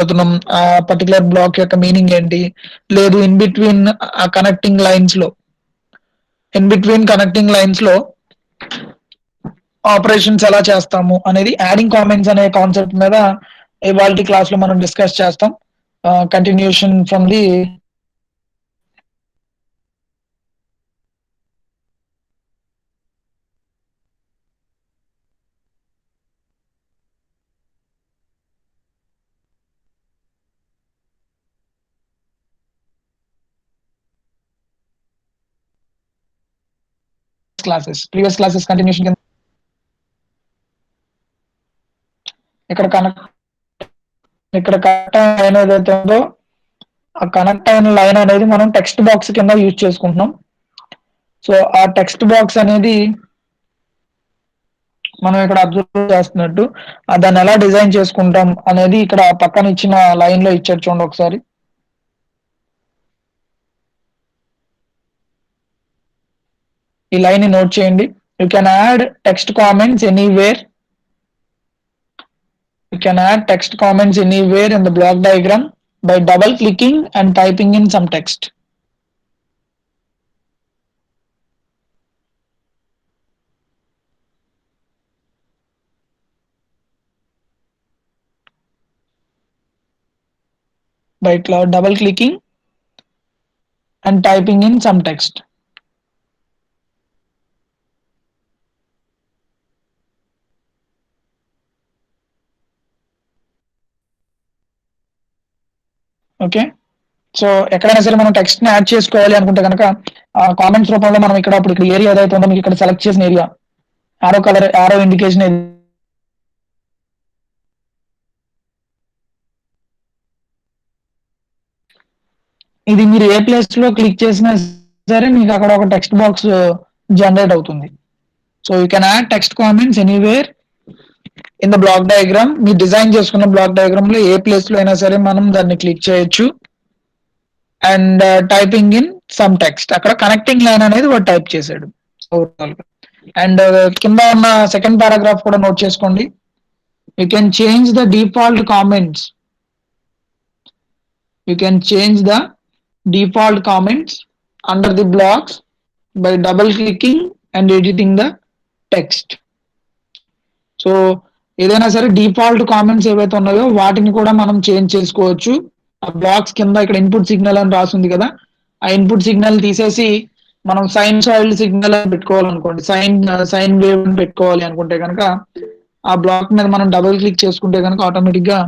అవుతున్నాం ఆ particular black యొక్క మీనింగ్ ఏంటి, లేదు ఇన్ బిట్వీన్ కనెక్టింగ్ లైన్స్ లో ఆపరేషన్స్ ఎలా చేస్తాము అనేది యాడింగ్ కామెంట్స్ అనే కాన్సెప్ట్ మీద ఇవాళ క్లాస్ లో మనం డిస్కస్ చేస్తాం. Continuation from the previous classes continuation కింద ఇక్కడ కనెక్ట్ లైన్ ఏదైతే ఉందో ఆ కనెక్ట్ అయిన లైన్ అనేది మనం టెక్స్ట్ బాక్స్ కింద యూజ్ చేసుకుంటున్నాం. సో ఆ టెక్స్ట్ బాక్స్ అనేది మనం ఇక్కడ అబ్జర్వ్ చేస్తున్నట్టు దాన్ని ఎలా డిజైన్ చేసుకుంటాం అనేది ఇక్కడ పక్కన ఇచ్చిన లైన్ లో ఇచ్చారు చూడండి ఒకసారి. ఈ లైన్ ని నోట్ చేయండి. You can add text comments anywhere in the block diagram by double clicking and typing in some text. By double clicking and typing in some text. Okay, so ఎక్కడైనా సరే మనం టెక్స్ట్ ని add చేసుకోవాలి అనుకుంటే కనుక comments రూపంలో మనం ఇక్కడ ఇప్పుడు ఏరియా ఏదైతే ఉందో మీకు ఇక్కడ సెలెక్ట్ చేసిన ఏరియా ఆరో ఇండికేషన్ ఇది మీరు ఏ ప్లేస్ లో క్లిక్ చేసినా సరే మీకు అక్కడ ఒక టెక్స్ట్ బాక్స్ జనరేట్ అవుతుంది. So you can add text comments anywhere in the block diagram. మీరు డిజైన్ చేసుకున్న బ్లాక్ డయాగ్రామ్ లో ఏ ప్లేస్ లో అయినా సరే మనం దాన్ని క్లిక్ చేయొచ్చు. And typing in some text, అక్కడ కనెక్టింగ్ లైన్ అనేది వాడు టైప్ చేశాడు. అండ్ కింద ఉన్న సెకండ్ పారాగ్రాఫ్ కూడా నోట్ చేసుకోండి. You can change the default comments under the blocks by double clicking and editing the text. So ఏదైనా సరే డిఫాల్ట్ కామెంట్స్ ఏవైతే ఉన్నాయో వాటిని కూడా మనం చేంజ్ చేసుకోవచ్చు. ఆ బ్లాక్స్ కింద ఇక్కడ ఇన్పుట్ సిగ్నల్ అని రాసింది కదా, ఆ ఇన్పుట్ సిగ్నల్ తీసేసి మనం సైన్సాయిడ్ సిగ్నల్ అని పెట్టుకోవాలనుకోండి, సైన్ వేవ్ అని పెట్టుకోవాలి అనుకుంటే కనుక ఆ బ్లాక్ మీద మనం డబుల్ క్లిక్ చేసుకుంటే కనుక ఆటోమేటిక్ గా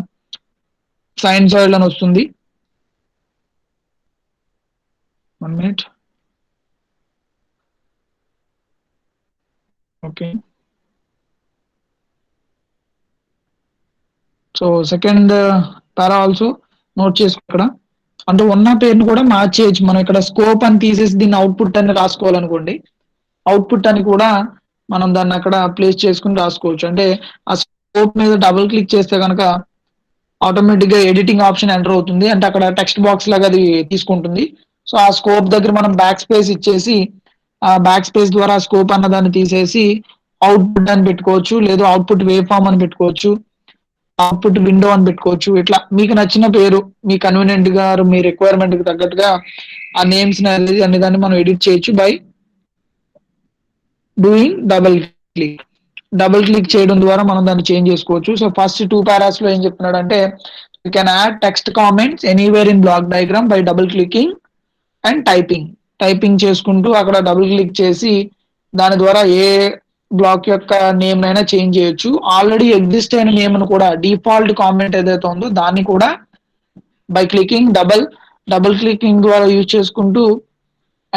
సైన్సాయిడ్ అని వస్తుంది. 1 minute. ఓకే, సో సెకండ్ పారా ఆల్సో నోట్ చేసుకో. ఇక్కడ అంటే ఉన్న పేరుని కూడా మార్చేయచ్చు. మనం ఇక్కడ స్కోప్ అని తీసేసి దీన్ని అవుట్పుట్ అని రాసుకోవాలనుకోండి, అవుట్పుట్ అని కూడా మనం దాన్ని అక్కడ ప్లేస్ చేసుకుని రాసుకోవచ్చు. అంటే ఆ స్కోప్ మీద డబుల్ క్లిక్ చేస్తే కనుక ఆటోమేటిక్ గా ఎడిటింగ్ ఆప్షన్ ఎంటర్ అవుతుంది. అంటే అక్కడ టెక్స్ట్ బాక్స్ లాగా అది తీసుకుంటుంది. సో ఆ స్కోప్ దగ్గర మనం బ్యాక్ స్పేస్ ఇచ్చేసి ఆ బ్యాక్ స్పేస్ ద్వారా స్కోప్ అన్న దాన్ని తీసేసి అవుట్పుట్ అని పెట్టుకోవచ్చు, లేదు అవుట్పుట్ వేవ్ ఫామ్ అని పెట్టుకోవచ్చు, అవుట్పుట్ విండో అని పెట్టుకోవచ్చు. ఇట్లా మీకు నచ్చిన పేరు మీ కన్వీనియంట్ గా మీ రిక్వైర్మెంట్ కి తగ్గట్టుగా ఆ నేమ్స్ అనే దాన్ని మనం ఎడిట్ చేయొచ్చు బై డూయింగ్ డబుల్ క్లిక్ చేయడం ద్వారా మనం దాన్ని చేంజ్ చేసుకోవచ్చు. సో ఫస్ట్ 2 పారాస్ లో ఏం చెప్తున్నాడు అంటే you can add text comments anywhere in block diagram by double clicking and typing చేసుకుంటూ అక్కడ డబుల్ క్లిక్ చేసి దాని ద్వారా ఏ బ్లాక్ యొక్క నేమ్ అయినా చేంజ్ చేయొచ్చు. ఆల్రెడీ ఎగ్జిస్ట్ అయిన నేమ్ ను కూడా డిఫాల్ట్ కామెంట్ ఏదైతే ఉందో దాన్ని కూడా బై క్లికింగ్ డబుల్ క్లికింగ్ ద్వారా యూజ్ చేసుకుంటూ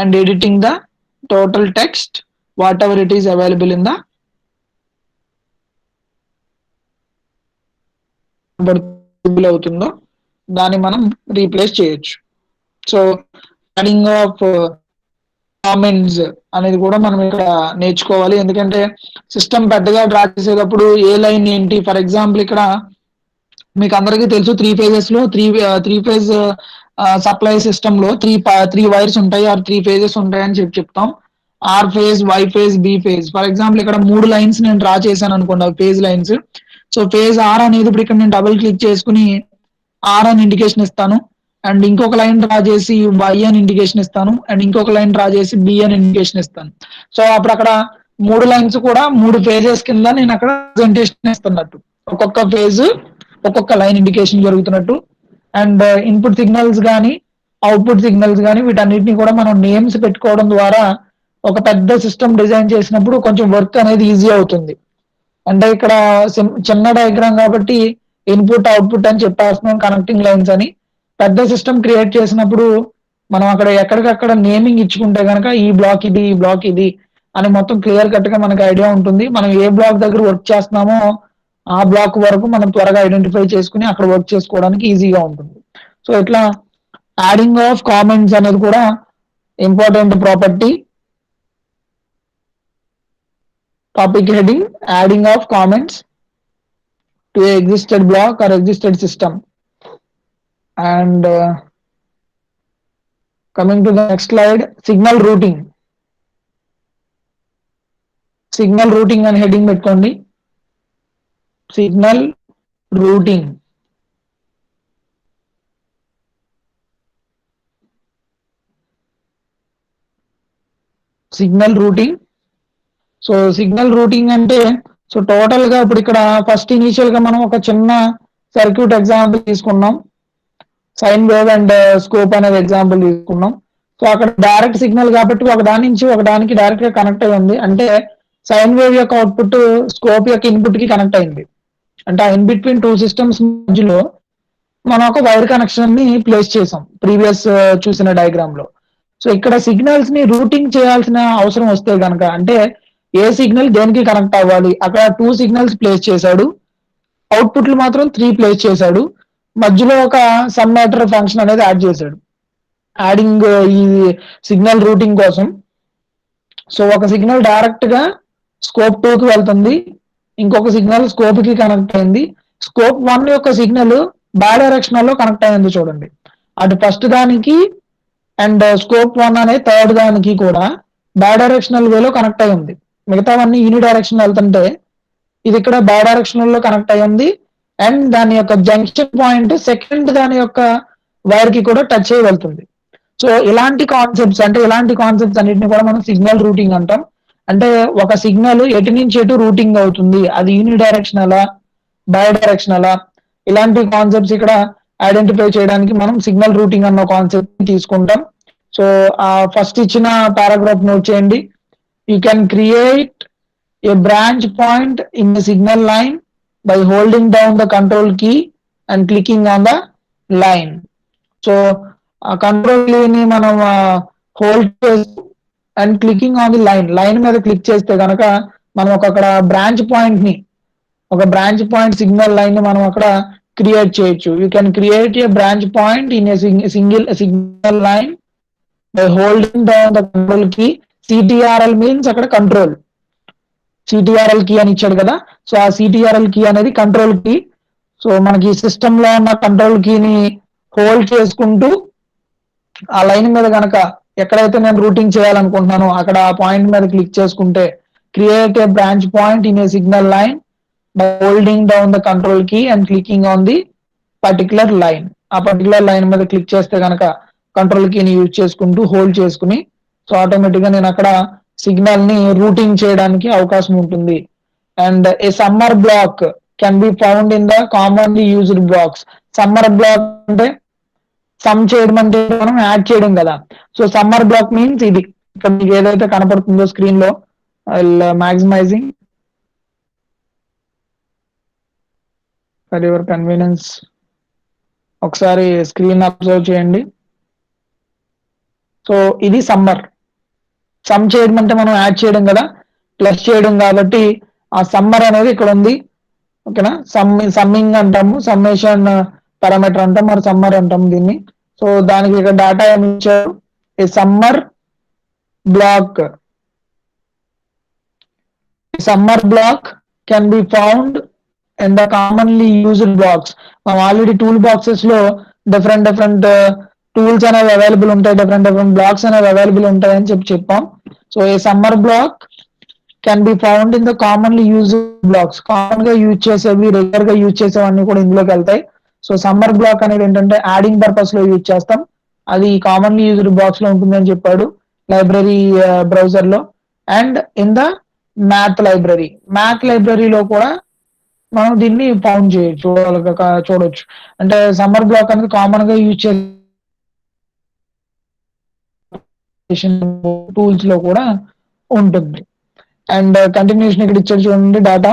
and editing the total text what ever it is available in the అవుతుందో దాన్ని మనం రీప్లేస్ చేయొచ్చు. సో యాడింగ్ ఆఫ్ కామెంట్స్ అనేది కూడా మనం ఇక్కడ నేర్చుకోవాలి. ఎందుకంటే సిస్టమ్ పెద్దగా డ్రా చేసేటప్పుడు ఏ లైన్ ఏంటి, ఫర్ ఎగ్జాంపుల్ ఇక్కడ మీకు అందరికీ తెలుసు 3 phases లో త్రీ ఫేజ్ సప్లై సిస్టమ్ లో త్రీ వైర్స్ ఉంటాయి ఆర్ 3 phases ఉంటాయి అని చెప్తాం. R phase, Y phase, B phase. For example ఇక్కడ 3 లైన్స్ నేను డ్రా చేశాను అనుకోండి, phase lines. So phase R అనేది ఇప్పుడు ఇక్కడ నేను డబుల్ క్లిక్ చేసుకుని ఆర్ అని ఇండికేషన్ ఇస్తాను, అండ్ ఇంకొక లైన్ డ్రా చేసి వై అని ఇండికేషన్ ఇస్తాను, అండ్ ఇంకొక లైన్ డ్రా చేసి బి అని ఇండికేషన్ ఇస్తాను. సో అప్పుడు అక్కడ 3 లైన్స్ కూడా 3 ఫేజెస్ కింద నేను అక్కడ ప్రెజెంటేషన్ ఇస్తున్నట్టు, ఒక్కొక్క ఫేజ్ ఒక్కొక్క లైన్ ఇండికేషన్ జరుగుతున్నట్టు. అండ్ ఇన్పుట్ సిగ్నల్స్ కానీ అవుట్పుట్ సిగ్నల్స్ కానీ వీటన్నిటిని కూడా మనం నేమ్స్ పెట్టుకోవడం ద్వారా ఒక పెద్ద సిస్టమ్ డిజైన్ చేసినప్పుడు కొంచెం వర్క్ అనేది ఈజీ అవుతుంది. అంటే ఇక్కడ చిన్న డయాగ్రామ్ కాబట్టి ఇన్పుట్ అవుట్పుట్ అని చెప్పేస్తున్నాం, కనెక్టింగ్ లైన్స్ అని. పెద్ద సిస్టమ్ క్రియేట్ చేసినప్పుడు మనం అక్కడ ఎక్కడికక్కడ నేమింగ్ ఇచ్చుకుంటే కనుక ఈ బ్లాక్ ఇది, ఈ బ్లాక్ ఇది అని మొత్తం క్లియర్ కట్ గా మనకి ఐడియా ఉంటుంది. మనం ఏ బ్లాక్ దగ్గర వర్క్ చేస్తున్నామో ఆ బ్లాక్ వరకు మనం త్వరగా ఐడెంటిఫై చేసుకుని అక్కడ వర్క్ చేసుకోవడానికి ఈజీగా ఉంటుంది. సో ఇట్లా యాడింగ్ ఆఫ్ కామెంట్స్ అనేది కూడా important property. Topic heading adding of comments to a existed block or existed system. And coming to the next slide, signal routing. Signal routing and heading పెట్టుకోండి. Signal routing. Signal routing. So signal routing అంటే so total గా ఇప్పుడు ఇక్కడ first initial గా మనం ఒక చిన్న circuit example తీసుకున్నాం, సైన్ వేవ్ అండ్ స్కోప్ అనేది ఎగ్జాంపుల్ తీసుకున్నాం. సో అక్కడ డైరెక్ట్ సిగ్నల్ కాబట్టి ఒక దాని నుంచి ఒక దానికి డైరెక్ట్ గా కనెక్ట్ అయి ఉంది. అంటే సైన్ వేవ్ యొక్క అవుట్పుట్ స్కోప్ యొక్క ఇన్పుట్ కి కనెక్ట్ అయింది. అంటే ఇన్ బిట్వీన్ 2 సిస్టమ్స్ మధ్యలో మనం ఒక వైర్ కనెక్షన్ ని ప్లేస్ చేసాం ప్రీవియస్ చూసిన డయాగ్రామ్ లో. సో ఇక్కడ సిగ్నల్స్ ని రూటింగ్ చేయాల్సిన అవసరం వస్తే కనుక, అంటే ఏ సిగ్నల్ దేనికి కనెక్ట్ అవ్వాలి, అక్కడ 2 సిగ్నల్స్ ప్లేస్ చేశాడు, అవుట్పుట్లు మాత్రం 3 ప్లేస్ చేశాడు, మధ్యలో ఒక సమ్మేటర్ ఫంక్షన్ అనేది యాడ్ చేశాడు యాడింగ్ ఈ సిగ్నల్ రూటింగ్ కోసం. సో ఒక సిగ్నల్ డైరెక్ట్ గా స్కోప్ 2 కి వెళ్తుంది, ఇంకొక సిగ్నల్ స్కోప్ కి కనెక్ట్ అయింది. స్కోప్ 1 యొక్క సిగ్నల్ బై డైరెక్షనల్ లో కనెక్ట్ అయింది చూడండి. అటు ఫస్ట్ దానికి అండ్ స్కోప్ 1 అనే థర్డ్ దానికి కూడా బై డైరెక్షనల్ వేలో కనెక్ట్ అయి ఉంది. మిగతావన్నీ యూని డైరెక్షన్ వెళ్తుంటే ఇది ఇక్కడ బై డైరెక్షనల్ లో కనెక్ట్ అయి ఉంది. అండ్ దాని యొక్క జంక్షన్ పాయింట్ సెకండ్ దాని యొక్క వైర్ కి కూడా టచ్ అయి వెళ్తుంది. సో ఇలాంటి కాన్సెప్ట్స్ అన్నిటిని కూడా మనం సిగ్నల్ రూటింగ్ అంటాం. అంటే ఒక సిగ్నల్ ఎటు నుంచి ఎటు రూటింగ్ అవుతుంది, అది యూని డైరెక్షనలా బై డైరెక్షనలా, ఇలాంటి కాన్సెప్ట్స్ ఇక్కడ ఐడెంటిఫై చేయడానికి మనం సిగ్నల్ రూటింగ్ అన్న కాన్సెప్ట్ తీసుకుంటాం. సో ఫస్ట్ ఇచ్చిన పారాగ్రాఫ్ నోట్ చేయండి. You can create a branch point in the signal line by holding down the control key and clicking on the line. So control key ni manam hold చేస్తూ and clicking on the line మీద click చేస్తే కనుక మనం అక్కడ branch point ని, ఒక branch point signal line ని మనం అక్కడ క్రియేట్ చేయొచ్చు. You can create a branch point in a single signal line by holding down the control key. CTRL means అక్కడ కంట్రోల్, సిటిఆర్ఎల్ కీ అని ఇచ్చాడు కదా. సో ఆ సిటిఆర్ఎల్ కీ అనేది కంట్రోల్ కీ. సో మనకి సిస్టమ్ లో ఉన్న కంట్రోల్ కీని హోల్డ్ చేసుకుంటూ ఆ లైన్ మీద కనుక ఎక్కడైతే నేను రూటింగ్ చేయాలనుకుంటున్నానో అక్కడ ఆ పాయింట్ మీద క్లిక్ చేసుకుంటే create a branch point in a signal line by holding down the control key and clicking on the particular line. ఆ పర్టికులర్ లైన్ మీద క్లిక్ చేస్తే కనుక కంట్రోల్ కీని యూజ్ చేసుకుంటూ హోల్డ్ చేసుకుని సో ఆటోమేటిక్ గా నేను అక్కడ సిగ్నల్ ని రూటింగ్ చేయడానికి అవకాశం ఉంటుంది. And a summer block can be found in the commonly used blocks. Summer block అంటే సమ్ చేయడం అంటే మనం యాడ్ చేయడం కదా. సో సమ్మర్ బ్లాక్ మీన్స్ ఇది ఇక్కడ మీకు ఏదైతే కనపడుతుందో స్క్రీన్ లో, మ్యాక్సిమైజింగ్ ఫర్ యువర్ కన్వీనియన్స్ ఒకసారి స్క్రీన్ అబ్జర్వ్ చేయండి. సో ఇది సమ్మర్. సమ్ చేయడం అంటే మనం యాడ్ చేయడం కదా, ప్లస్ చేయడం కాబట్టి ఆ సమ్మర్ అనేది ఇక్కడ ఉంది. ఓకేనా, సమ్మింగ్ అంటాము, సమ్మేషన్ పారామీటర్ అంటాం, మరి సమ్మర్ అంటాం దీన్ని. సో దానికి ఇక్కడ డేటా ఏమి ఇచ్చారు, a summer block. Summer block can be found in the commonly used blocks. మనం ఆల్రెడీ టూల్ బాక్సెస్ లో డిఫరెంట్ టూల్స్ అనేవి అవైలబుల్ ఉంటాయి, డిఫరెంట్ బ్లాక్స్ అనేవి అవైలబుల్ ఉంటాయి అని చెప్పాం. So a summer block can be found in the commonly use blocks. Common గా use చేసేవి, రెగ్యులర్ గా యూజ్ చేసేవన్నీ కూడా ఇందులోకి వెళ్తాయి. సో సమ్మర్ బ్లాక్ అనేది ఏంటంటే యాడింగ్ పర్పస్ లో యూజ్ చేస్తాం. అది కామన్లీ యూజ్డ్ బాక్స్ లో ఉంటుందని చెప్పాడు లైబ్రరీ బ్రౌజర్ లో. అండ్ ఇన్ ద మ్యాథ్ లైబ్రరీలో కూడా మనం దీన్ని ఫౌండ్ చేయొచ్చు, చూడొచ్చు. అంటే సమ్మర్ బ్లాక్ అనేది కామన్ గా యూజ్ చేసే టూల్స్ లో కూడా ఉంటుంది. అండ్ కంటిన్యూషన్ ఇక్కడ ఇచ్చారు చూడండి data.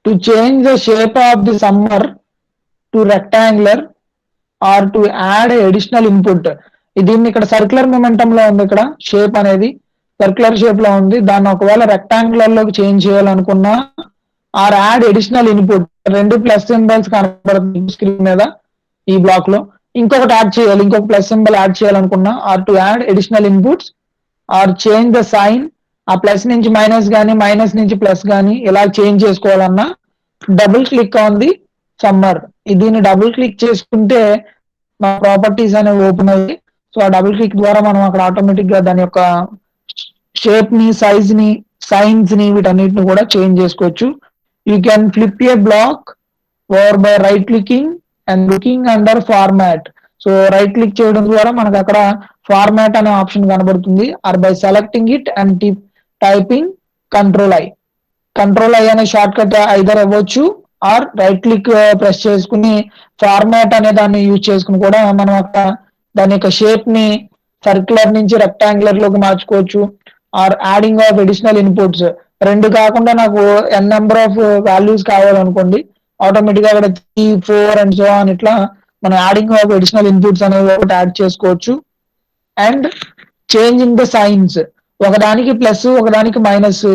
To change the shape of the summer to rectangular or to add additional input. దీన్ని ఇక్కడ సర్క్యులర్ మొమెంటం లో ఉంది. ఇక్కడ షేప్ అనేది సర్క్యులర్ షేప్ లో ఉంది. దాన్ని ఒకవేళ రెక్టాంగులర్ లోకి చేంజ్ చేయాలనుకున్నా ఆర్ యాడ్ అడిషనల్ ఇన్పుట్, రెండు ప్లస్ సింబల్స్ కనబడుతుంది స్క్రీన్ మీద ఈ బ్లాక్ లో. ఇంకొకటి యాడ్ చేయాలి, ఇంకొక ప్లస్ సింబల్ యాడ్ చేయాలనుకున్నా or to add additional inputs or change the sign, ఆ ప్లస్ నుంచి మైనస్ గానీ మైనస్ నుంచి ప్లస్ గానీ ఇలా చేంజ్ చేసుకోవాలన్నా double click on the summer. దీన్ని డబుల్ క్లిక్ చేసుకుంటే మా ప్రాపర్టీస్ అనేవి ఓపెన్ అయ్యి, సో ఆ డబుల్ క్లిక్ ద్వారా మనం అక్కడ ఆటోమేటిక్ గా దాని యొక్క షేప్ ని, సైజ్ ని, సైన్స్ ని వీటన్నిటిని కూడా చేంజ్ చేసుకోవచ్చు. You can flip a block over by right clicking and looking under format. So right click చేయడం ద్వారా మనకు అక్కడ ఫార్మాట్ అనే ఆప్షన్ కనబడుతుంది. Or by selecting it and typing control I అనే షార్ట్ కట్ ఐదర్ అవ్వచ్చు, ఆర్ రైట్ క్లిక్ ప్రెస్ చేసుకుని format అనే దాన్ని యూజ్ చేసుకుని కూడా మనం అక్కడ దాని యొక్క షేప్ ని సర్క్యులర్ నుంచి రెక్టాంగులర్ లోకి మార్చుకోవచ్చు. Or adding of additional inputs, రెండు కాకుండా నాకు ఎన్ నెంబర్ ఆఫ్ వాల్యూస్ కావాలనుకోండి, ఆటోమేటిక్ గా అక్కడ 3, 4 అండ్ సో అని ఇట్లా మనం యాడింగ్ ఆఫ్ అడిషనల్ ఇన్పుట్స్ అనేవి ఒకటి యాడ్ చేసుకోవచ్చు. అండ్ చేంజింగ్ ద సైన్స్, ఒకదానికి ప్లస్ ఒకదానికి మైనస్,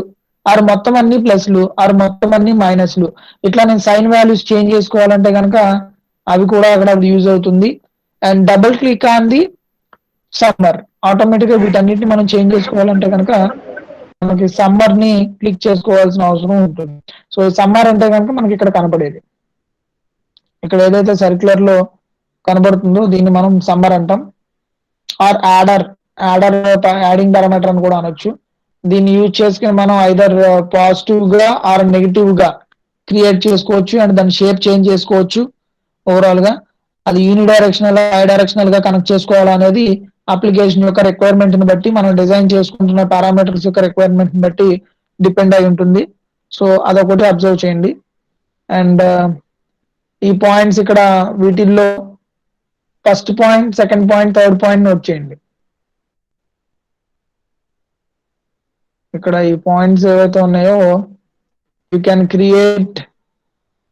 ఆరు మొత్తం అన్ని ప్లస్లు ఆరు మొత్తం అన్ని మైనస్లు, ఇట్లా నేను సైన్ వాల్యూస్ చేంజ్ చేసుకోవాలంటే కనుక అవి కూడా అక్కడ యూజ్ అవుతుంది. And double click on the summer, automatic గా వీటన్నిటిని మనం చేంజ్ చేసుకోవాలంటే కనుక మనకి సమ్మర్ ని క్లిక్ చేసుకోవాల్సిన అవసరం ఉంటుంది. సో సమ్మర్ అంటే కనుక మనకి ఇక్కడ కనపడేది, ఇక్కడ ఏదైతే సర్క్యులర్ లో కనబడుతుందో దీన్ని మనం సమ్మర్ అంటాం. ఆర్ యాడర్ యాడింగ్ పారామీటర్ అని కూడా అనొచ్చు. దీన్ని యూజ్ చేసుకుని మనం ఐదర్ పాజిటివ్ గా ఆర్ నెగిటివ్ గా క్రియేట్ చేసుకోవచ్చు అండ్ దాన్ని షేప్ చేంజ్ చేసుకోవచ్చు. ఓవరాల్ గా అది యూనిడైరెక్షనల్, డైరెక్షనల్ గా కనెక్ట్ చేసుకోవాలనేది అప్లికేషన్ యొక్క రిక్వైర్మెంట్ ని బట్టి, మనం డిజైన్ చేసుకుంటున్న పారామీటర్స్ యొక్క రిక్వైర్మెంట్ ని బట్టి డిపెండ్ అయి ఉంటుంది. సో అదొకటి అబ్జర్వ్ చేయండి. అండ్ ఈ పాయింట్స్ ఇక్కడ వీటిల్లో first point, second point, third point note చేయండి. ఇక్కడ ఈ పాయింట్స్ ఏవైతే ఉన్నాయో you can create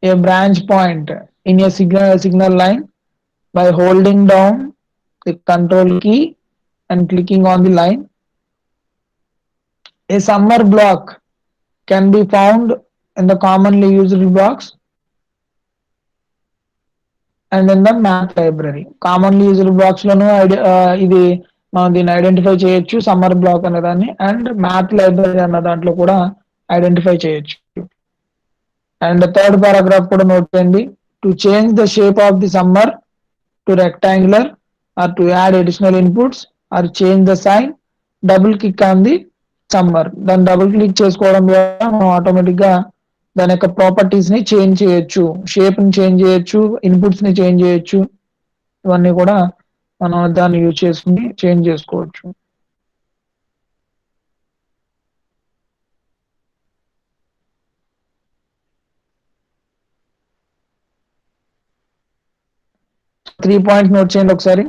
a branch point in a signal line by holding down the control key and clicking on the line. A summer block can be found in the commonly used blocks and in the math library. Commonly used blocks లోను ఇది మనం దీన్ని identify చేయొచ్చు summer black అనే దాన్ని, and math library అన్న దాంట్లో కూడా identify చేయొచ్చు. అండ్ థర్డ్ పారాగ్రాఫ్ కూడా నోట్ చేయండి. To change the shape of the summer to rectangular or to add additional inputs or change the sign, double click on the summer. దాన్ని double click చేసుకోవడం ద్వారా మనం ఆటోమేటిక్ గా దాని యొక్క ప్రాపర్టీస్ ని చేంజ్ చేయొచ్చు, షేప్ ని చేంజ్ చేయొచ్చు, ఇన్పుట్స్ ని చేంజ్ చేయొచ్చు. ఇవన్నీ కూడా మనం దాన్ని యూజ్ చేసుకుని చేంజ్ చేసుకోవచ్చు. త్రీ పాయింట్స్ నోట్ చేయండి ఒకసారి.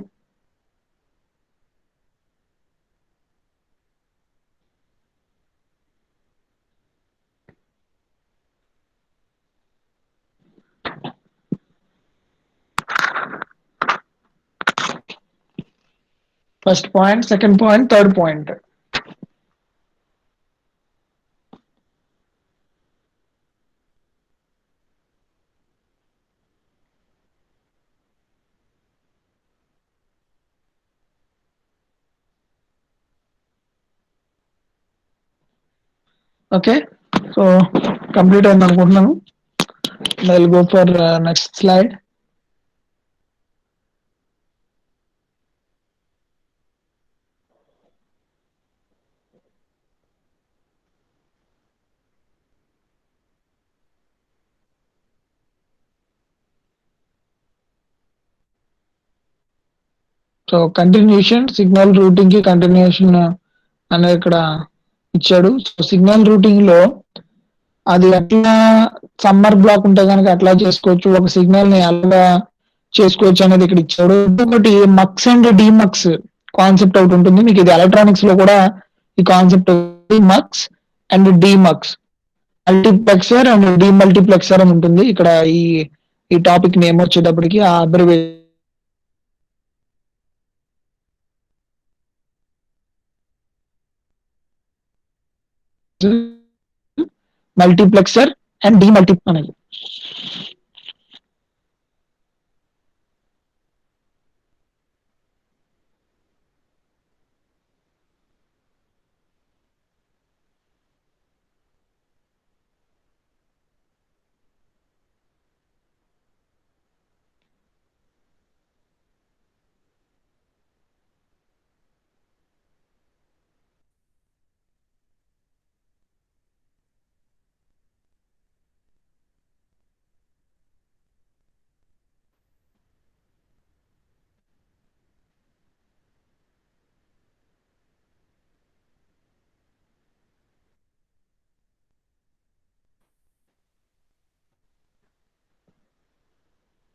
First point, second point, third point. Okay, so complete అయింది అనుకుంటున్నాను. I'll go for next slide. So continuation signal routing కి కంటిన్యూషన్ అనేది ఇక్కడ ఇచ్చాడు. సో సిగ్నల్ రూటింగ్ లో అది ఎట్లా సమ్మర్ బ్లాక్ ఉంటే కనుక ఎట్లా చేసుకోవచ్చు, ఒక సిగ్నల్ ని ఎలా చేసుకోవచ్చు అనేది ఇక్కడ ఇచ్చాడు. ఇంకొకటి మక్స్ అండ్ డిమక్స్ కాన్సెప్ట్ ఒకటి ఉంటుంది మీకు. ఇది ఎలక్ట్రానిక్స్ లో కూడా ఈ concept mux and demux, multiplexer and demultiplexer అని ఉంటుంది ఇక్కడ. ఈ ఈ టాపిక్ నేమ్ వచ్చేటప్పటికి ఆ అబ్రివేషన్ మల్టీప్లెక్సర్ అండ్ డిమల్టీ అనేది.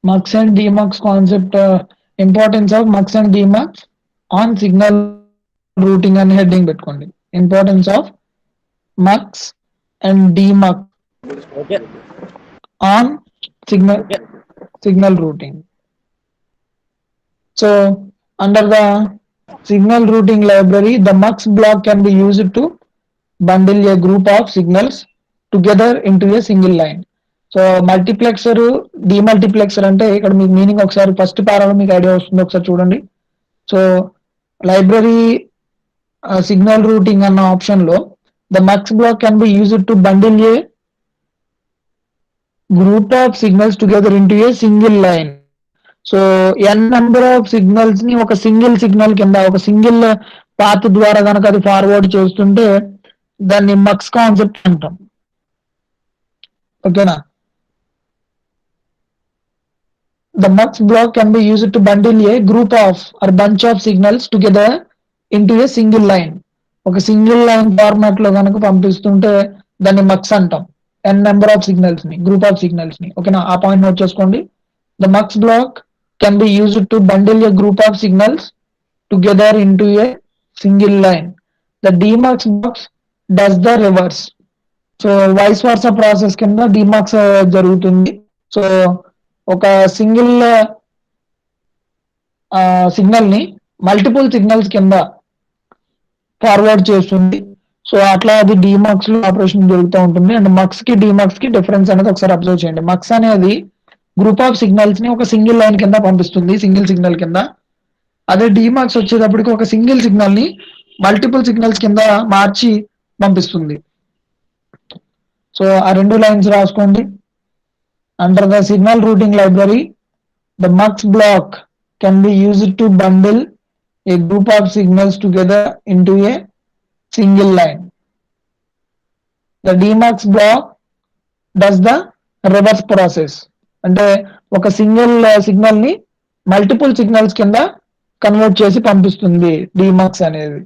Mux and demux concept, importance of mux and demux on signal routing and heading పెట్టుకోండి. Importance of mux and demux Okay. on signal Okay. signal routing. So under the signal routing library, the mux block can be used to bundle a group of signals together into a single line. So multiplexer demultiplexer అంటే ఇక్కడ మీకు meaning ఒకసారి first పారాలో మీకు idea వస్తుంది, ఒకసారి చూడండి. So library signal routing అన్న option లో the mux block can be used to bundle a group of signals together into a single line. So N number of signals ని ఒక సింగిల్ సిగ్నల్ కింద, ఒక సింగిల్ పాత్ ద్వారా కనుక అది forward చేస్తుంటే దాన్ని మక్స్ కాన్సెప్ట్ అంటాం. ఓకేనా? The mux block can be used to bundle a group of or bunch of signals together into a single line. ఒక సింగిల్ లైన్ ఫార్మాట్ లో కనుక పంపిస్తుంటే దాన్ని మక్స్ అంటాం. ఎన్ నెంబర్ ఆఫ్ సిగ్నల్స్ ని, గ్రూప్ ఆఫ్ సిగ్నల్స్ ని. ఓకేనా? ఆ పాయింట్ నోట్ చేసుకోండి. The mux block can be used to bundle a group of signals together into a single line. The demux box does the reverse. So vice versa process కింద demux జరుగుతుంది. So ఒక single signal ని multiple signals కింద forward చేస్తుంది. So అట్లా అది డిమక్స్ లో operation జరుగుతూ ఉంటుంది. అండ్ మక్స్ కి డిమక్స్ కి డిఫరెన్స్ అనేది ఒకసారి అబ్జర్వ్ చేయండి. మక్స్ అనేది గ్రూప్ ఆఫ్ సిగ్నల్స్ ని ఒక సింగిల్ లైన్ కింద పంపిస్తుంది, సింగిల్ సిగ్నల్ కింద. అదే డిమక్స్ వచ్చేటప్పటికి ఒక సింగిల్ సిగ్నల్ ని మల్టిపుల్ సిగ్నల్స్ కింద మార్చి పంపిస్తుంది. సో ఆ రెండు లైన్స్ రాసుకోండి. Under the signal routing library, the mux block can be used to bundle a group of signals together into a single line. The demux block does the reverse process. అంటే ఒక single signal ని multiple signals కింద convert చేసి పంపిస్తుంది demux అనేది.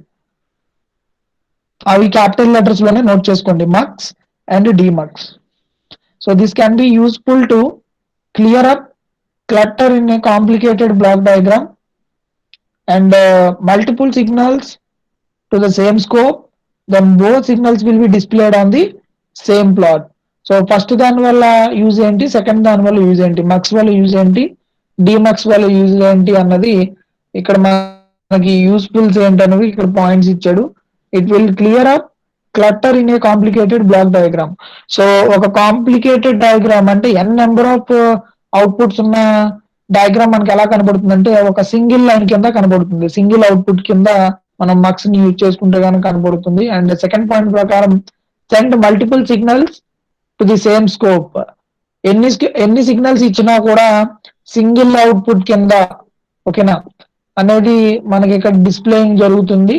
అవి capital letters లోనే note చేసుకోండి, mux and demux. So this can be useful to clear up clutter in a complicated block diagram, and multiple signals to the same scope, then both signals will be displayed on the same plot. So first దాని వల్ల use ఏంటి, second దాని వల్ల use ఏంటి, mux వల్ల use ఏంటి, డిమక్స్ వల్ల use ఏంటి అన్నది ఇక్కడ మనకి యూస్ఫుల్స్ ఏంటనేది ఇక్కడ పాయింట్స్ ఇచ్చాడు. It will clear up clutter in a complicated block diagram. So ఒక కాంప్లికేటెడ్ డయాగ్రామ్ అంటే ఎన్ నెంబర్ ఆఫ్ అవుట్పుట్స్ ఉన్న డయాగ్రామ్ మనకి ఎలా కనబడుతుంది అంటే ఒక సింగిల్ లైన్ కింద కనబడుతుంది. సింగిల్ అవుట్పుట్ కింద మనం మక్స్ ని యూజ్ చేసుకుంటే కనుక కనబడుతుంది. అండ్ సెకండ్ పాయింట్ ప్రకారం send multiple signals to the same scope. ఎన్ని సిగ్నల్స్ ఇచ్చినా కూడా సింగిల్ అవుట్పుట్ కింద, ఓకేనా, అనేది మనకి ఇక్కడ డిస్ప్లేయింగ్ జరుగుతుంది.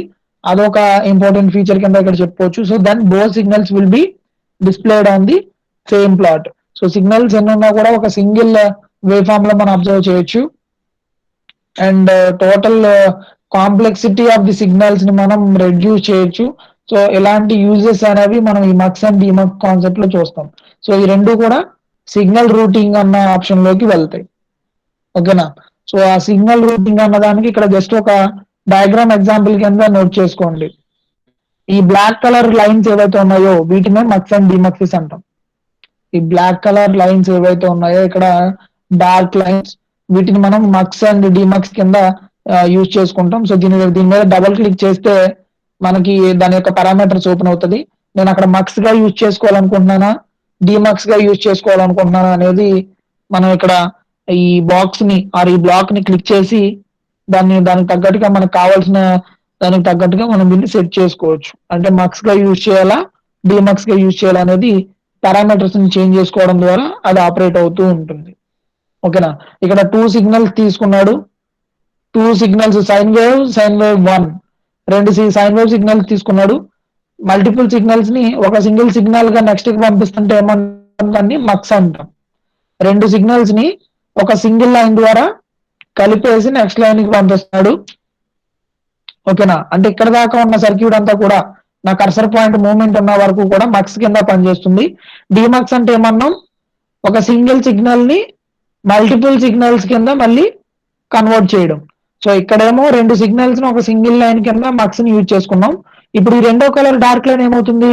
అదొక ఇంపార్టెంట్ ఫీచర్ కింద ఇక్కడ చెప్పుకోవచ్చు. So then both signals will be displayed on the same plot. So signals ఎన్ని ఉన్నా కూడా ఒక సింగిల్ వేవ్ ఫామ్ లో మనం అబ్జర్వ్ చేయొచ్చు. And total complexity of the signals ని మనం రెడ్యూస్ చేయొచ్చు. సో ఇలాంటి యూజెస్ అనేవి మనం ఈ మక్స్ అండ్ డిమక్స్ కాన్సెప్ట్ లో చూస్తాం. సో ఈ రెండు కూడా సిగ్నల్ రూటింగ్ అన్న ఆప్షన్ లోకి వెళ్తాయి. ఓకేనా. సో ఆ సిగ్నల్ రూటింగ్ అన్న దానికి ఇక్కడ జస్ట్ ఒక డయాగ్రామ్ ఎగ్జాంపుల్ కింద నోట్ చేసుకోండి. ఈ బ్లాక్ కలర్ లైన్స్ ఏవైతే ఉన్నాయో వీటినే మక్స్ అండ్ డిమక్సెస్ అంటాం. ఈ బ్లాక్ కలర్ లైన్స్ ఏవైతే ఉన్నాయో ఇక్కడ డార్క్ లైన్స్, వీటిని మనం మక్స్ అండ్ డిమక్స్ కింద యూజ్ చేసుకుంటాం. సో దీని మీద డబుల్ క్లిక్ చేస్తే మనకి దాని యొక్క పారామీటర్స్ ఓపెన్ అవుతుంది. నేను అక్కడ మక్స్ గా యూజ్ చేసుకోవాలనుకుంటున్నానా, డిమక్స్ గా యూజ్ చేసుకోవాలనుకుంటున్నానా అనేది మనం ఇక్కడ ఈ బాక్స్ ని ఆర్ ఈ బ్లాక్ ని క్లిక్ చేసి దానికి తగ్గట్టుగా మనకు కావాల్సిన దానికి తగ్గట్టుగా మనం దీన్ని సెట్ చేసుకోవచ్చు. అంటే మక్స్ గా యూజ్ చేయాలా, డిమక్స్ గా యూజ్ చేయాలా అనేది పారామీటర్స్ ని చేంజ్ చేసుకోవడం ద్వారా అది ఆపరేట్ అవుతూ ఉంటుంది. ఓకేనా. ఇక్కడ 2 సిగ్నల్స్ తీసుకున్నాడు. 2 signals sine wave 1, 2 sine wave signals తీసుకున్నాడు. మల్టిపుల్ సిగ్నల్స్ ని ఒక సింగిల్ సిగ్నల్ గా నెక్స్ట్ కి పంపిస్తుంటే ఏమంటాం, దాన్ని మక్స్ అంటాం. 2 సిగ్నల్స్ ని ఒక సింగిల్ లైన్ ద్వారా కలిపేసి నెక్స్ట్ లైన్ కి పంపిస్తున్నాడు. ఓకేనా. అంటే ఇక్కడ దాకా ఉన్న సర్క్యూట్ అంతా కూడా నా కర్సర్ పాయింట్ మూవ్మెంట్ ఉన్న వరకు కూడా మక్స్ కింద పనిచేస్తుంది. డిమక్స్ అంటే ఏమన్నాం, ఒక సింగిల్ సిగ్నల్ ని మల్టిపుల్ సిగ్నల్స్ కింద మళ్ళీ కన్వర్ట్ చేయడం. సో ఇక్కడేమో 2 సిగ్నల్స్ ని ఒక సింగిల్ లైన్ కింద మక్స్ ని యూజ్ చేసుకున్నాం. ఇప్పుడు ఈ రెండో కలర్ డార్క్ లైన్ ఏమవుతుంది,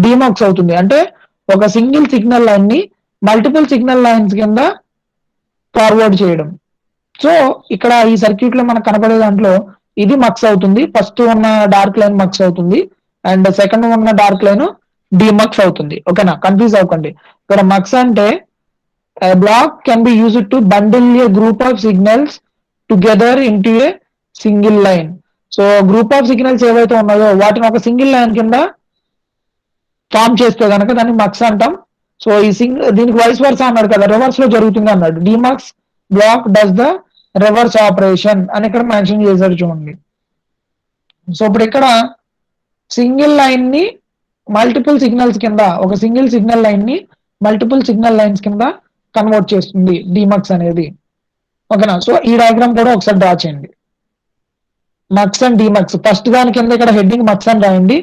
డిమక్స్ అవుతుంది. అంటే ఒక సింగిల్ సిగ్నల్ లైన్ ని మల్టిపుల్ సిగ్నల్ లైన్స్ కింద ఫార్వర్డ్ చేయడం. సో ఇక్కడ ఈ సర్క్యూట్ లో మనకు కనపడే దాంట్లో ఇది మక్స్ అవుతుంది. ఫస్ట్ ఉన్న డార్క్ లైన్ మక్స్ అవుతుంది అండ్ సెకండ్ ఉన్న డార్క్ లైన్ డిమక్స్ అవుతుంది. ఓకేనా, కన్ఫ్యూజ్ అవ్వకండి. ఇక్కడ మక్స్ అంటే a block can be used to bundle a group of signals together into a single line. So group of signals ఏవైతే ఉన్నాయో వాటిని ఒక సింగిల్ లైన్ కింద ఫామ్ చేస్తే కనుక దాన్ని మక్స్ అంటాం. సో దీనికి వైస్ వర్సా అన్నాడు కదా, రివర్స్ లో జరుగుతుంది అన్నాడు. Demux block does the reverse operation అని ఇక్కడ మెన్షన్ చేశారు చూడండి. సో ఇప్పుడు ఇక్కడ సింగిల్ లైన్ ని మల్టిపుల్ సిగ్నల్స్ కింద, ఒక సింగిల్ సిగ్నల్ లైన్ ని మల్టిపుల్ సిగ్నల్ లైన్స్ కింద కన్వర్ట్ చేస్తుంది డిమక్స్ అనేది. ఓకేనా. సో ఈ డయాగ్రామ్ కూడా ఒకసారి డ్రా చేయండి. మక్స్ అండ్ డిమక్స్, ఫస్ట్ దాని కింద ఇక్కడ హెడ్డింగ్ మక్స్ అని రాయండి,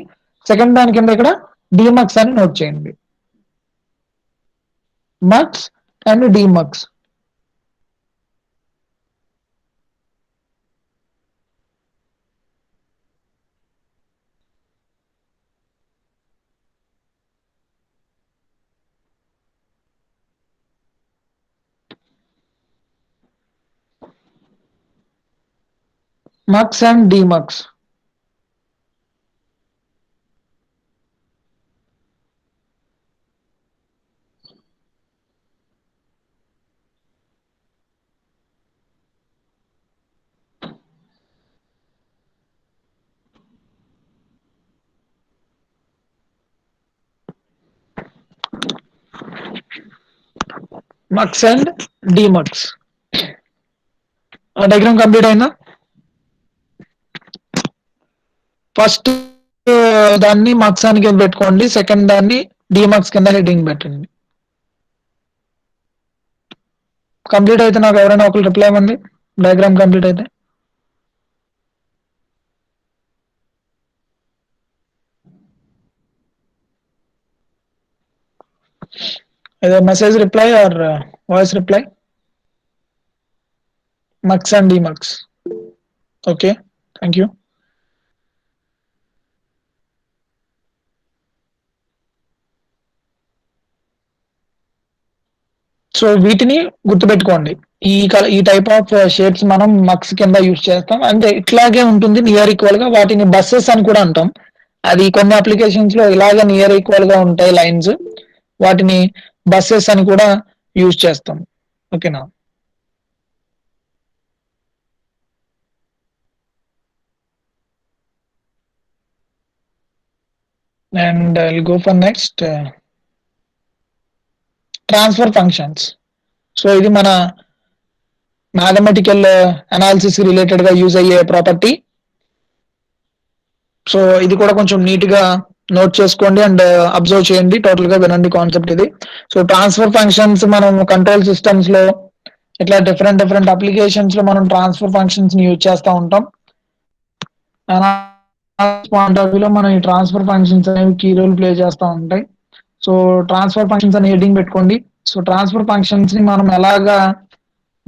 సెకండ్ దాని కింద ఇక్కడ డిమక్స్ అని నోట్ చేయండి. Mux and demux. Mux and demux. Mux and demux. Diagram complete అయిందా? ఫస్ట్ దాన్ని మక్స్ అని కింద పెట్టుకోండి, సెకండ్ దాన్ని డిమక్స్ కింద హెడ్డింగ్ పెట్టండి. కంప్లీట్ అయితే నాకు ఎవరైనా ఒకరు రిప్లై ఇవ్వండి, డయాగ్రామ్ కంప్లీట్ అయితే. either message reply or voice reply. Mux and demux. Okay, thank you. So వీటిని గుర్తుపెట్టుకోండి. ఈ టైప్ ఆఫ్ షేప్స్ మనం మక్స్ కింద యూజ్ చేస్తాం. అంటే ఇట్లాగే ఉంటుంది నియర్ ఈక్వల్ గా. వాటిని బస్సెస్ అని కూడా అంటాం. అది కొన్ని అప్లికేషన్స్ లో ఇలాగ నియర్ ఈక్వల్ గా ఉంటాయి లైన్స్, వాటిని బస్సెస్ అని కూడా యూజ్ చేస్తాం. ఓకేనా. And I will go for next transfer functions. So ఇది మన మ్యాథమెటికల్ అనాలిసిస్ రిలేటెడ్ గా యూజ్ అయ్యే ప్రాపర్టీ. సో ఇది కూడా కొంచెం నీట్ గా నోట్ చేసుకోండి అండ్ అబ్జర్వ్ చేయండి, టోటల్ గా వినండి కాన్సెప్ట్ ఇది. సో ట్రాన్స్ఫర్ ఫంక్షన్స్ మనం కంట్రోల్ సిస్టమ్స్ లో ఇట్లా డిఫరెంట్ డిఫరెంట్ అప్లికేషన్స్ లో మనం ట్రాన్స్ఫర్ ఫంక్షన్స్ ని యూజ్ చేస్తూ ఉంటాం. పాయింట్ ఆఫ్ వ్యూలో మనం ఈ ట్రాన్స్ఫర్ ఫంక్షన్స్ అనేవి కీ రోల్ ప్లే చేస్తూ ఉంటాయి. సో ట్రాన్స్ఫర్ ఫంక్షన్స్ అని హెడ్డింగ్ పెట్టుకోండి. సో ట్రాన్స్ఫర్ ఫంక్షన్స్ ని మనం ఎలాగా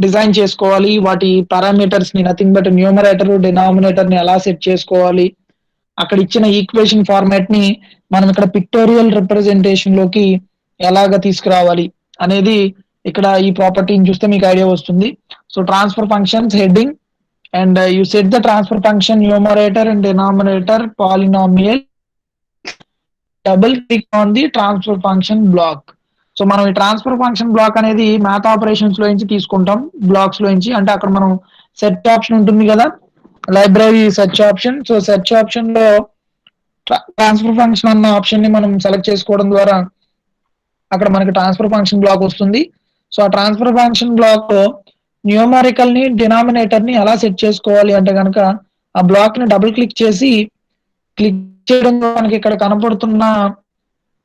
డిజైన్ చేసుకోవాలి, వాటి పారామీటర్స్ ని నథింగ్ బట్ న్యూమరేటర్ డినామినేటర్ ని ఎలా సెట్ చేసుకోవాలి, అక్కడ ఇచ్చిన ఈక్వేషన్ ఫార్మాట్ ని మనం ఇక్కడ పిక్టోరియల్ రిప్రజెంటేషన్ లోకి ఎలాగ తీసుకురావాలి అనేది ఇక్కడ ఈ ప్రాపర్టీని చూస్తే మీకు ఐడియా వస్తుంది. So transfer functions heading and you set the transfer function numerator and denominator polynomial, double click on the transfer function block. So మనం ఈ ట్రాన్స్ఫర్ ఫంక్షన్ బ్లాక్ అనేది మ్యాథ్ ఆపరేషన్స్ లో నుంచి తీసుకుంటాం, బ్లాక్స్ లో నుంచి. అంటే అక్కడ మనం సెర్చ్ ఆప్షన్ ఉంటుంది కదా, library search option. So search option లో ట్రాన్స్ఫర్ ఫంక్షన్ అన్న ఆప్షన్ ని మనం సెలెక్ట్ చేసుకోవడం ద్వారా అక్కడ మనకి ట్రాన్స్ఫర్ ఫంక్షన్ బ్లాక్ వస్తుంది. సో ఆ ట్రాన్స్ఫర్ ఫంక్షన్ బ్లాక్ న్యూమరికల్ ని డినామినేటర్ ని ఎలా సెట్ చేసుకోవాలి అంటే కనుక ఆ బ్లాక్ ని డబుల్ క్లిక్ చేసి క్లిక్ చేయడం మనకి ఇక్కడ కనపడుతున్న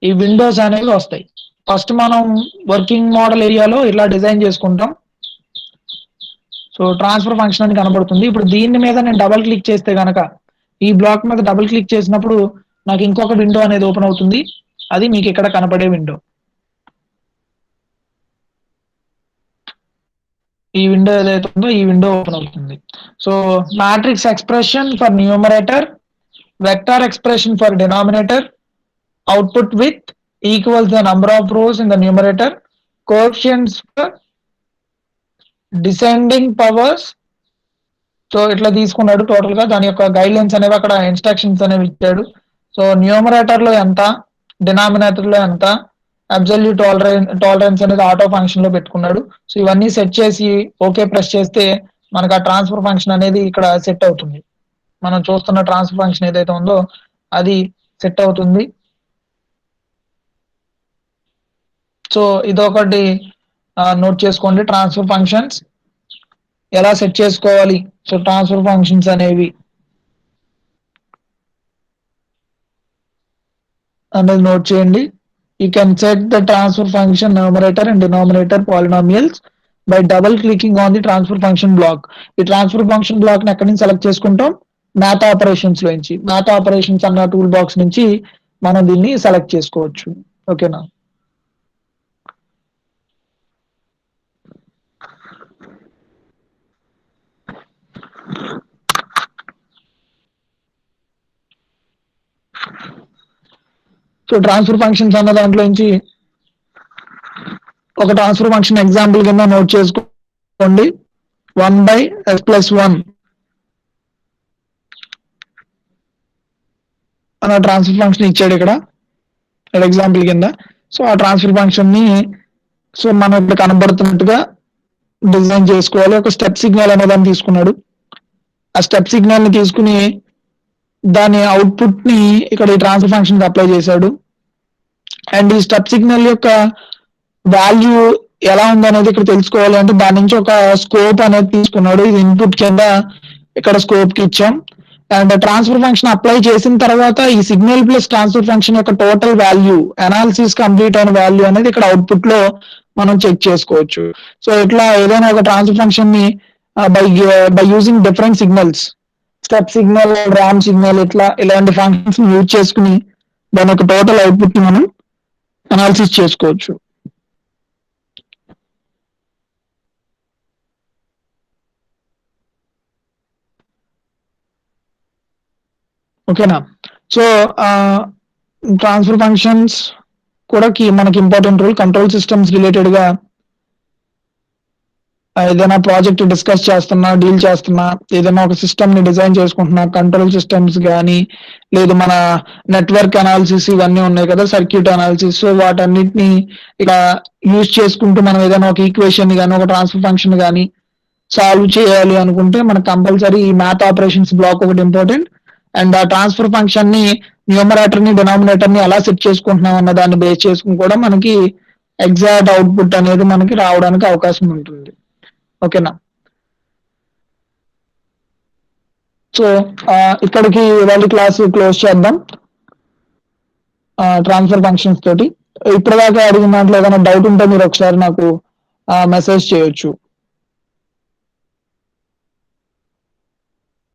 ఈ విండోస్ అనేవి వస్తాయి. ఫస్ట్ మనం వర్కింగ్ మోడల్ ఏరియాలో ఇలా డిజైన్ చేసుకుంటాం. సో ట్రాన్స్ఫర్ ఫంక్షన్ అని కనబడుతుంది. ఇప్పుడు దీని మీద నేను డబుల్ క్లిక్ చేస్తే కనుక ఈ బ్లాక్ మీద డబుల్ క్లిక్ చేసినప్పుడు నాకు ఇంకొక విండో అనేది ఓపెన్ అవుతుంది. అది మీకు ఇక్కడ కనపడే విండో. ఈ విండో ఏదైతే ఉందో ఈ విండో ఓపెన్ అవుతుంది. So matrix expression for numerator, vector expression for denominator, output with equals the number of rows in the numerator, coefficients for descending powers. So ఇట్లా తీసుకున్నాడు టోటల్ గా. దాని యొక్క గైడ్ లైన్స్ అనేవి అక్కడ ఇన్స్ట్రక్షన్స్ అనేవి ఇచ్చాడు. సో న్యూమరేటర్ లో ఎంత, డినామినేటర్ లో ఎంత, అబ్సల్యూట్ టాలరెన్స్ అనేది ఆటో ఫంక్షన్ లో పెట్టుకున్నాడు. సో ఇవన్నీ సెట్ చేసి ఓకే ప్రెస్ చేస్తే మనకు ఆ ట్రాన్స్ఫర్ ఫంక్షన్ అనేది ఇక్కడ సెట్ అవుతుంది. మనం చూస్తున్న ట్రాన్స్ఫర్ ఫంక్షన్ ఏదైతే ఉందో అది సెట్ అవుతుంది. సో ఇదొకటి నోట్ చేసుకోండి, ట్రాన్స్ఫర్ ఫంక్షన్స్ ఎలా సెట్ చేసుకోవాలి. సో ట్రాన్స్ఫర్ ఫంక్షన్స్ అనేవి అనేది నోట్ చేయండి. You can set the transfer function numerator and denominator polynomials by double clicking on the transfer function block. ఈ ట్రాన్స్ఫర్ ఫంక్షన్ బ్లాక్ ని ఎక్కడి నుంచి సెలెక్ట్ చేసుకుంటాం, మ్యాథ్ ఆపరేషన్స్ లో నుంచి. మ్యాథ్ ఆపరేషన్స్ అన్న టూల్ బాక్స్ నుంచి మనం దీన్ని సెలెక్ట్ చేసుకోవచ్చు. ఓకేనా. సో ట్రాన్స్ఫర్ ఫంక్షన్స్ అన్న దాంట్లో నుంచి ఒక ట్రాన్స్ఫర్ ఫంక్షన్ ఎగ్జాంపుల్ కింద నోట్ చేసుకోండి. 1/s+1 అన్న ట్రాన్స్ఫర్ ఫంక్షన్ ఇచ్చాడు ఇక్కడ ఎగ్జాంపుల్ కింద. సో ఆ ట్రాన్స్ఫర్ ఫంక్షన్ ని సో మనం ఇక్కడ కనబడుతున్నట్టుగా డిజైన్ చేసుకోవాలి. ఒక స్టెప్ సిగ్నల్ అనే దాన్ని తీసుకున్నాడు. ఆ స్టెప్ సిగ్నల్ ని తీసుకుని దాని అవుట్పుట్ ని ఇక్కడ ఈ ట్రాన్స్ఫర్ ఫంక్షన్ కి అప్లై చేశాడు. అండ్ ఈ స్టెప్ సిగ్నల్ యొక్క వాల్యూ ఎలా ఉందనేది ఇక్కడ తెలుసుకోవాలి అంటే దాని నుంచి ఒక స్కోప్ అనేది తీసుకున్నాడు. ఇది ఇన్పుట్ కింద ఇక్కడ స్కోప్ కి ఇచ్చాం. అండ్ ట్రాన్స్ఫర్ ఫంక్షన్ అప్లై చేసిన తర్వాత ఈ సిగ్నల్ ప్లస్ ట్రాన్స్ఫర్ ఫంక్షన్ యొక్క టోటల్ వాల్యూ, అనాలిసిస్ కంప్లీట్ అయిన వాల్యూ అనేది ఇక్కడ అవుట్పుట్ లో మనం చెక్ చేసుకోవచ్చు. సో ఇట్లా ఏదైనా ఒక ట్రాన్స్ఫర్ ఫంక్షన్ ని by using different signals, step signal, RAM signal, ఇలాంటి ఫంక్షన్స్ యూజ్ చేసుకుని దాని యొక్క టోటల్ అవుట్పుట్ ని మనం అనాలిసిస్ చేసుకోవచ్చు. ఓకేనా. సో ట్రాన్స్ఫర్ ఫంక్షన్స్ కూడా మనకి important role. Control systems related గా ఏదైనా ప్రాజెక్ట్ డిస్కస్ చేస్తున్నా, డీల్ చేస్తున్నా, ఏదైనా ఒక సిస్టమ్ ని డిజైన్ చేసుకుంటున్నా, కంట్రోల్ సిస్టమ్స్ కానీ లేదు మన నెట్వర్క్ అనాలిసిస్ ఇవన్నీ ఉన్నాయి కదా, సర్క్యూట్ అనాలిసిస్. సో వాటన్నిటిని ఇక యూజ్ చేసుకుంటూ మనం ఏదైనా ఒక ఈక్వేషన్ కానీ ఒక ట్రాన్స్ఫర్ ఫంక్షన్ కానీ సాల్వ్ చేయాలి అనుకుంటే మనకు కంపల్సరీ ఈ మ్యాథ్ ఆపరేషన్స్ బ్లాక్ ఒకటి ఇంపార్టెంట్. అండ్ ఆ ట్రాన్స్ఫర్ ఫంక్షన్ ని న్యూమరేటర్ ని డినామినేటర్ ని ఎలా సెట్ చేసుకుంటున్నాం అన్న దాన్ని బేస్ చేసుకుని కూడా మనకి ఎగ్జాక్ట్ అవుట్పుట్ అనేది మనకి రావడానికి అవకాశం ఉంటుంది. ఓకేనా. సో ఇక్కడికి ఇవాళ క్లాస్ క్లోజ్ చేద్దాం ట్రాన్స్ఫర్ ఫంక్షన్స్ తోటి. ఇప్పటిదాకా అడిగిన దాంట్లో ఏదైనా డౌట్ ఉంటే మీరు ఒకసారి నాకు మెసేజ్ చేయొచ్చు.